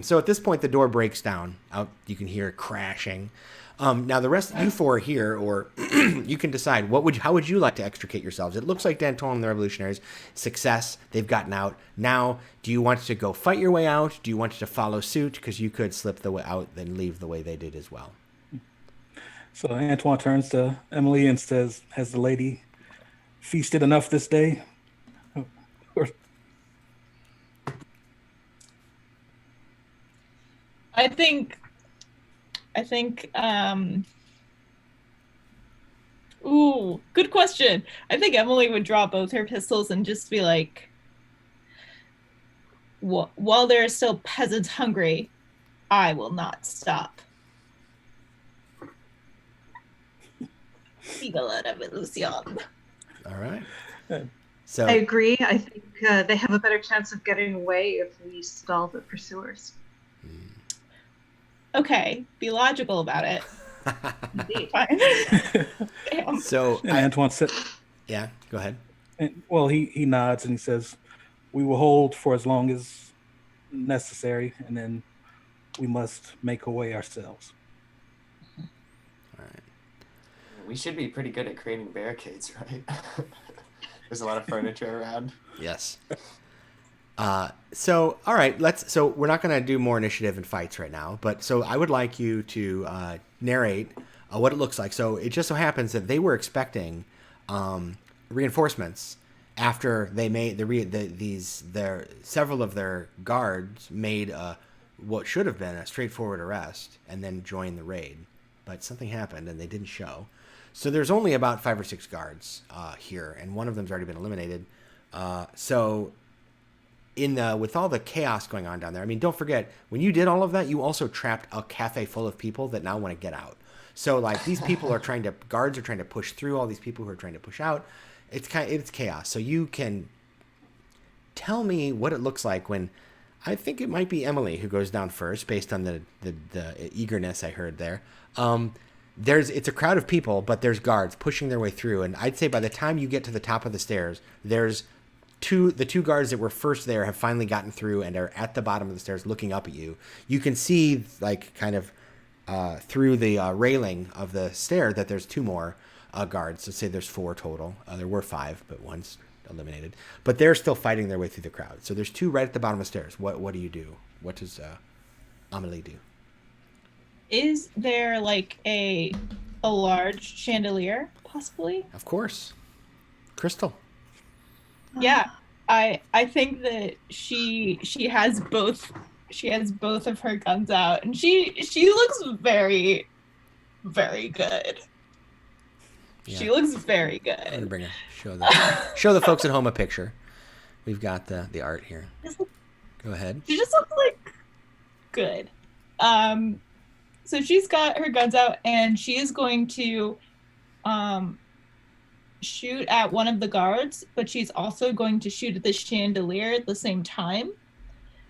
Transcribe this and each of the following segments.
So at this point, the door breaks down. Out, you can hear it crashing. Now the rest of you four are here, or you can decide how would you like to extricate yourselves? It looks like Danton and the revolutionaries, success, they've gotten out. Now, do you want to go fight your way out? Do you want to follow suit? Because you could slip the way out and leave the way they did as well. So Antoine turns to Emily and says, "Has the lady feasted enough this day?" Or- I think, ooh, good question. I think Emily would draw both her pistols and just be like, while there are still peasants hungry, I will not stop. Sigil Revolution. All right. So I agree. I think they have a better chance of getting away if we stall the pursuers. Okay, be logical about it. Fine. So Antoine said, "Yeah, go ahead." And, well, he nods and he says, "We will hold for as long as necessary, and then we must make our way ourselves." All right. We should be pretty good at creating barricades, right? There's a lot of furniture around. Yes. So, all right, so we're not going to do more initiative and fights right now, but so I would like you to narrate what it looks like. So it just so happens that they were expecting reinforcements after they made several of their guards made what should have been a straightforward arrest and then joined the raid, but something happened and they didn't show. So there's only about 5 or 6 guards here, and one of them's already been eliminated. So with all the chaos going on down there, I mean, don't forget, when you did all of that, you also trapped a cafe full of people that now want to get out. So like these people guards are trying to push through all these people who are trying to push out. It's chaos. So you can tell me what it looks like when, I think it might be Emily who goes down first based on the eagerness I heard there. It's a crowd of people, but there's guards pushing their way through. And I'd say by the time you get to the top of the stairs, there's the two guards that were first there have finally gotten through and are at the bottom of the stairs looking up at you. You can see like kind of through the railing of the stair that there's 2 more guards. So say there's 4 total. There were 5, but one's eliminated. But they're still fighting their way through the crowd. So there's 2 right at the bottom of the stairs. What do you do? What does Amelie do? Is there like a large chandelier, possibly? Of course. Crystal. Yeah. I think that she has both of her guns out, and she looks very, very good. Yeah. She looks very good. I'm gonna show the folks at home a picture. We've got the art here. Go ahead. She just looks like good. So she's got her guns out, and she is going to shoot at one of the guards, but she's also going to shoot at the chandelier at the same time.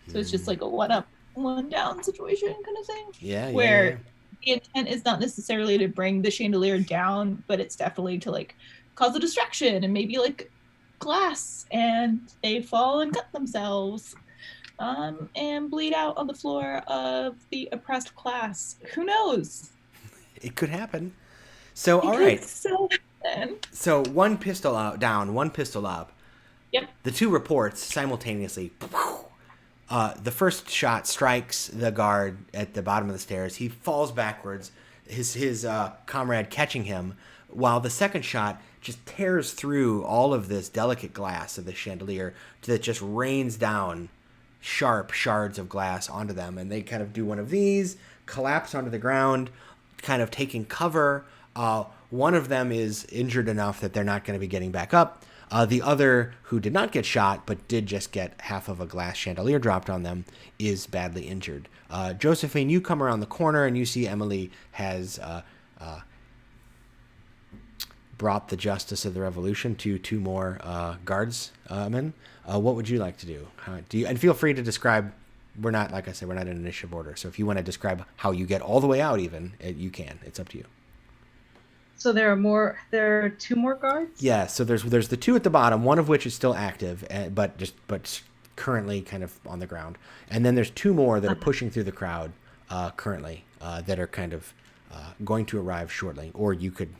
So it's just like a one up, one down situation kind of thing. Yeah. Where the intent is not necessarily to bring the chandelier down, but it's definitely to like cause a distraction and maybe like glass, and they fall and cut themselves. And bleed out on the floor of the oppressed class. Who knows? It could happen. So, all right. So one pistol out, down, one pistol up. Yep. The 2 reports simultaneously. The first shot strikes the guard at the bottom of the stairs. He falls backwards, his comrade catching him, while the second shot just tears through all of this delicate glass of the chandelier that just rains down sharp shards of glass onto them, and they kind of do one of these, collapse onto the ground, kind of taking cover. One of them is injured enough that they're not going to be getting back up. The other, who did not get shot but did just get half of a glass chandelier dropped on them, is badly injured. Josephine, you come around the corner and you see Emily has brought the justice of the revolution to 2 more guardsmen. What would you like to do? And feel free to describe. We're not, like I said, we're not in initiative order. So if you want to describe how you get all the way out, you can. It's up to you. So there are 2 more guards? Yeah. So there's the 2 at the bottom, one of which is still active, but currently kind of on the ground. And then there's 2 more that are pushing through the crowd currently that are kind of going to arrive shortly. Or you could,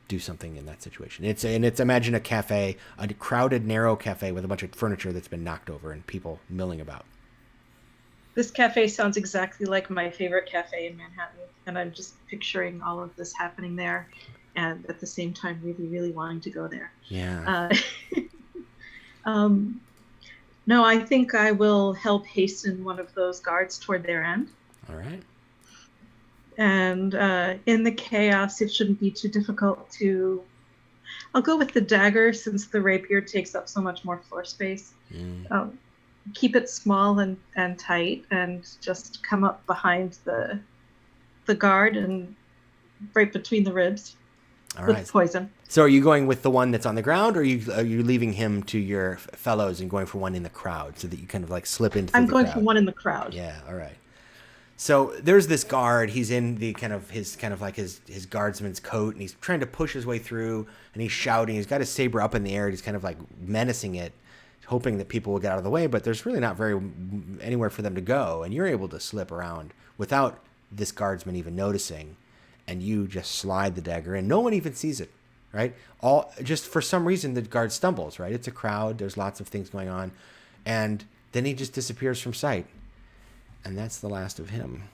do something in that situation. It's imagine a cafe, a crowded, narrow cafe with a bunch of furniture that's been knocked over and people milling about. This cafe sounds exactly like my favorite cafe in Manhattan, and I'm just picturing all of this happening there, and at the same time really, really wanting to go there. Yeah. No, I think I will help hasten one of those guards toward their end. All right. And in the chaos, it shouldn't be too difficult to... I'll go with the dagger since the rapier takes up so much more floor space. Keep it small and tight, and just come up behind the guard and right between the ribs. All with right. Poison. So are you going with the one that's on the ground, or are you leaving him to your fellows and going for one in the crowd so that you kind of like slip into the crowd? I'm going for one in the crowd. Yeah, all right. So there's this guard. He's in the his guardsman's coat, and he's trying to push his way through, and he's shouting. He's got his saber up in the air, and he's kind of like menacing it, hoping that people will get out of the way, but there's really not anywhere for them to go, and you're able to slip around without this guardsman even noticing, and you just slide the dagger in. No one even sees it, right? Just for some reason the guard stumbles, right? It's a crowd, there's lots of things going on, and then he just disappears from sight. And that's the last of him.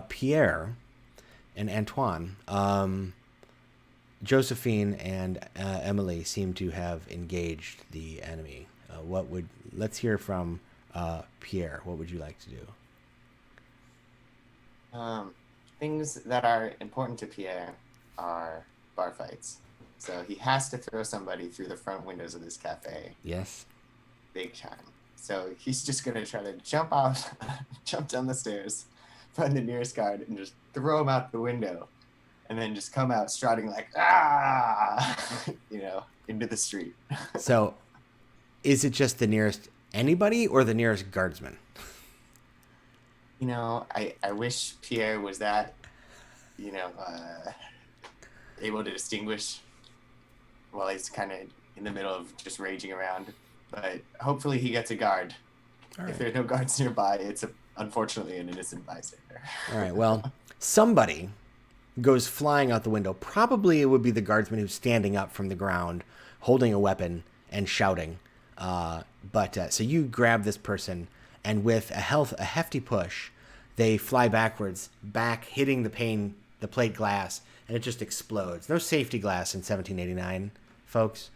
Pierre and Antoine, Josephine and Emily seem to have engaged the enemy. Let's hear from Pierre. What would you like to do? Things that are important to Pierre are bar fights. So he has to throw somebody through the front windows of this cafe. Yes. Big time. So he's just going to try to jump out, jump down the stairs, find the nearest guard, and just throw him out the window. And then just come out strutting like, into the street. So is it just the nearest anybody or the nearest guardsman? I wish Pierre was that, able to distinguish while he's kind of in the middle of just raging around. But hopefully he gets a guard. Right. If there are no guards nearby, it's unfortunately an innocent bystander. All right, well, somebody goes flying out the window. Probably it would be the guardsman who's standing up from the ground, holding a weapon and shouting. So you grab this person, and with a hefty push, they fly backwards, hitting the plate glass, and it just explodes. No safety glass in 1789, folks.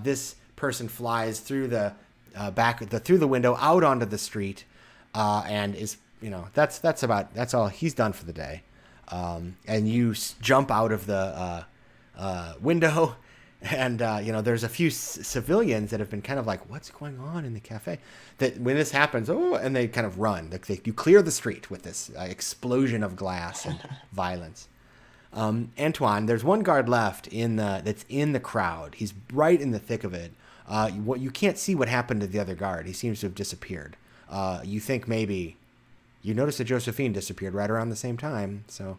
This person flies through through the window out onto the street, and is that's all. He's done for the day. And you jump out of the window, and there's a few civilians that have been kind of like, what's going on in the cafe? That when this happens, and they kind of run. You clear the street with this explosion of glass and violence. Antoine, there's one guard left that's in the crowd. He's right in the thick of it. You can't see what happened to the other guard. He seems to have disappeared. You think maybe you notice that Josephine disappeared right around the same time, so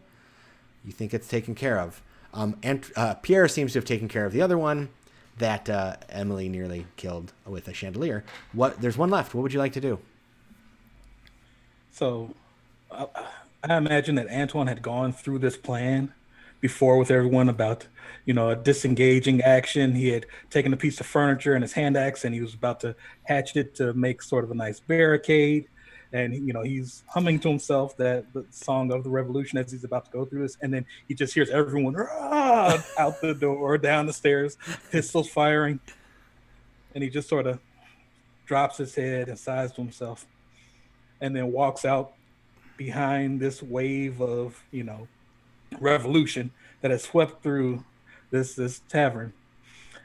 you think it's taken care of. And Pierre seems to have taken care of the other one that Emily nearly killed with a chandelier. There's one left. What would you like to do? So I imagine that Antoine had gone through this plan before with everyone about, a disengaging action. He had taken a piece of furniture and his hand axe, and he was about to hatchet it to make sort of a nice barricade. And, he's humming to himself the song of the revolution as he's about to go through this. And then he just hears everyone out the door, down the stairs, pistols firing. And he just sort of drops his head and sighs to himself, and then walks out behind this wave of, revolution that has swept through this tavern.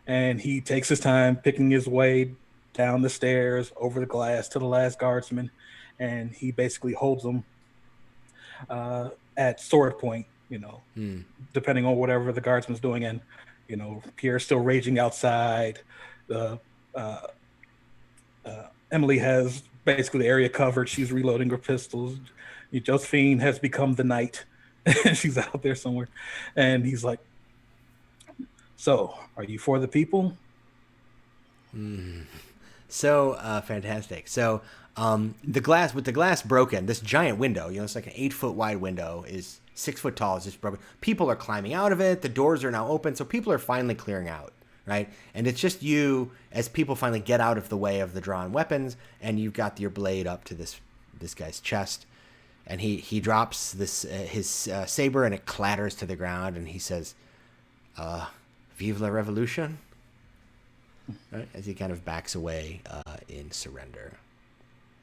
And he takes his time picking his way down the stairs, over the glass to the last guardsman, and he basically holds them at sword point, depending on whatever the guardsman's doing. And, Pierre's still raging outside. Emily has basically the area covered. She's reloading her pistols. Josephine has become the knight. She's out there somewhere. And he's like, so, are you for the people? So fantastic. So the glass broken, this giant window, it's like an 8-foot wide window, is 6 foot tall, is just broken. People are climbing out of it. The doors are now open, so people are finally clearing out, right? And it's just you, as people finally get out of the way of the drawn weapons, and you've got your blade up to this guy's chest, and he drops his saber, and it clatters to the ground, and he says, "Vive la revolution." Right? As he kind of backs away in surrender.